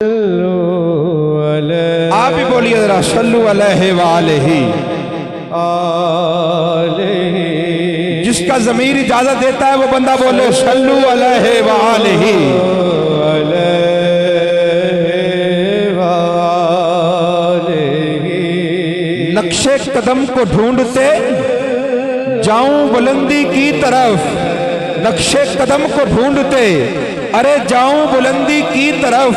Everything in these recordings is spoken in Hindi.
आप भी बोलिए जरा सल्लु अलैहि व अलैहि। जिसका ज़मीर इजाजत देता है वो बंदा बोले सल्लु अलैहि व अलैहि। नक्शे कदम को ढूंढते जाऊं बुलंदी की तरफ, नक्शे कदम को ढूंढते अरे जाऊं बुलंदी की तरफ,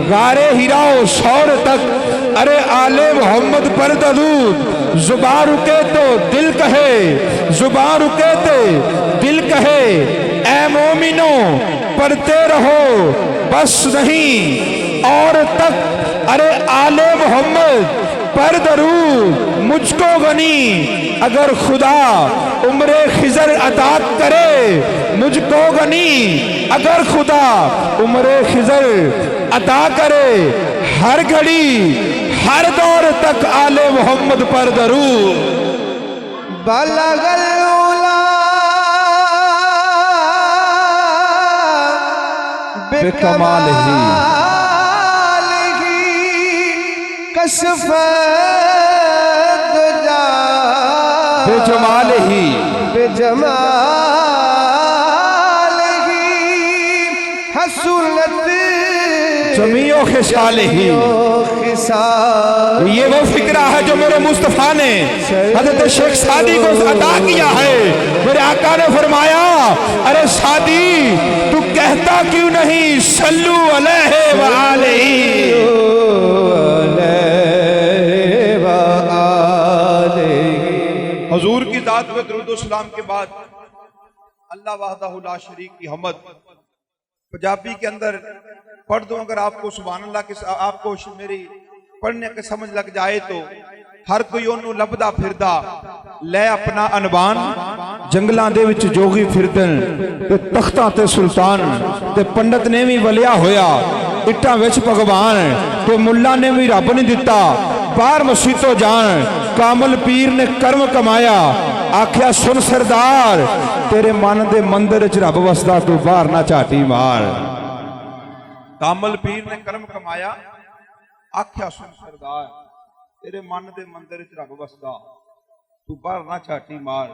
गारे हिराओ शौर तक अरे आले मोहम्मद पर दरूद। जुबान रुके तो दिल कहे, जुबान रुके तो दिल कहे, ऐ मोमिनो पढ़ते रहो बस नहीं और तक अरे आले मोहम्मद पर दरूद। मुझको गनी अगर खुदा उम्रे खिजर अता करे, मुझको गनी अगर खुदा उम्रे खिजर अता करे, हर घड़ी हर दौर तक आले मोहम्मद पर दरूद। बलगल उला बेकमालिही कशफ बेजमालिही बेजमालिही हसुलत जमीओ खिसालिही। ये वो फिक्रा है जो मेरे मुस्तफा ने हजरत शेख सादी को अदा किया है। मेरे आका ने फरमाया अरे सादी तू कहता क्यों नहीं सल्लु अलैहि व अलैहि। हुजूर की जात पे दुरूद व सलाम के बाद अल्लाह वहदहु ला शरीक की हम्द पंजाबी के अंदर पढ़ दूं अगर आपको सुभान अल्लाह के आपको मेरी पढ़ने के समझ लग जाए तो हर कोई ओनू लभदा फिरदा ले अपना अनबान। जंगलां दे विच जोगी फिरदन ते तख्तां ते सुल्तान ते पंडित ने भी वलिया होया इट्टां विच भगवान ते मुल्ला ने भी रब नहीं दिता बाहर मसीतो जान। कामल पीर ने कर्म कमाया आख्या सुन सरदार तेरे मन दे मंदिर च रब वसदा तू बाहर ना झाटी मार। कामल पीर ने कर्म कमाया आख्या सुन सरदार तेरे मन दे मंदिर च रब वसदा तू बाहर ना झाटी मार।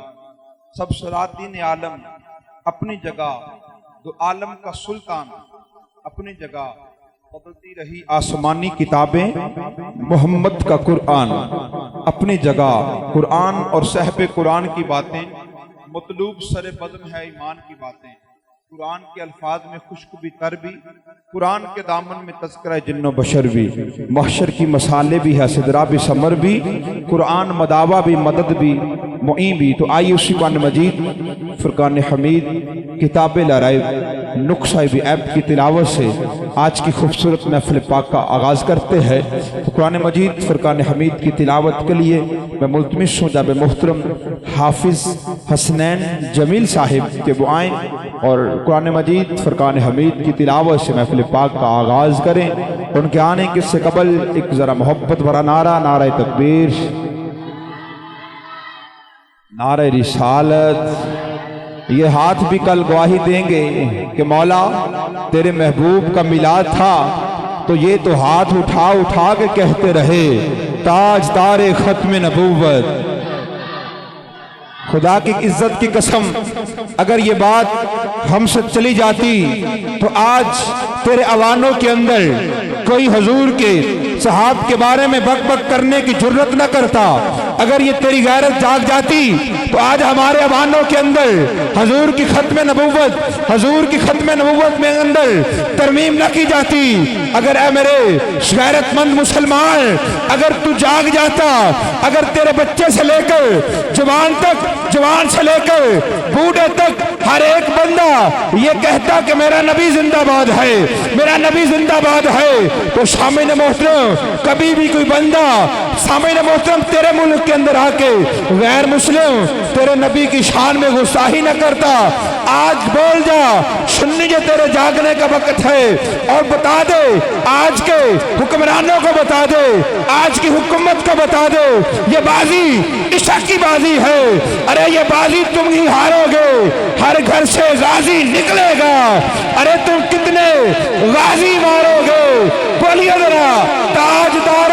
सब सलातीन आलम अपनी जगह, दो आलम का सुल्तान अपनी जगह, बदलती रही आसमानी किताबें मोहम्मद का कुरान अपनी जगह। कुरान और सहबे कुरान की बातें मतलूब सरे बज़्म है ईमान की बातें। कुरान के अल्फाज में खुश्क भी तर भी, कुरान के दामन में तज़किरा जिन्नो बशर भी, महशर की मसाले भी है सिदरा भी समर भी, कुरान मदावा भी मदद भी मुईन भी। तो आइए उसी कुरान मजीद फुरकान हमीद किताब लराइब नुक्सा भी ऐप की तिलावत से आज की खूबसूरत महफिल पाक का आगाज़ करते हैं। तो कुरान मजीद फुरकान हमीद की तिलावत के लिए मैं मुल्तमिस हूँ जब मोहतरम हाफिज हसनैन जमील साहिब के वो आएँ और कुरान मजीद फुरकान हमीद की तिलावत से महफिल पाक का आगाज़ करें। उनके आने के से कबल एक ज़रा मोहब्बत भरा नारा, नारा तकबीर, नारा रिसालत। ये हाथ भी कल गवाही देंगे कि मौला तेरे महबूब का मिलाद था तो ये तो हाथ उठा उठा के कहते रहे ताज तारे खत्म नबूवत। खुदा की इज्जत की कसम अगर ये बात हमसे चली जाती तो आज तेरे अवानों के अंदर कोई हुजूर के सहाब के बारे में बक बक करने की जुर्रत न करता। अगर ये तेरी गैरत जाग जाती तो आज हमारे अवानों के अंदर हुजूर की खत्म नबूवत, हुजूर की खत्म नबूवत में अंदर तरमीम न की जाती। अगर ऐ मेरे गैरतमंद मुसलमान अगर तू जाग जाता, अगर तेरे बच्चे से लेकर जवान तक, जवान से लेकर बूढ़े तक हर एक बंदा ये कहता कि मेरा नबी जिंदाबाद है, मेरा नबी जिंदाबाद है, तो सामने मोहतरम कभी भी कोई बंदा सामने मोहतरम तेरे मुल्क के अंदर आके गैर मुस्लिम तेरे नबी की शान में गुस्ताही न करता। आज बोल जा, सुन्नी ये तेरे जागने का वक्त है। और बता दे, आज के हुक्मरानों को बता दे, आज की हुकूमत को बता दे, ये बाजी इशक की बाजी है। अरे ये बाजी तुम ही हारोगे, हर घर से गाजी निकलेगा। अरे तुम कितने गाजी मारोगे, बोलिए जरा। ताजदार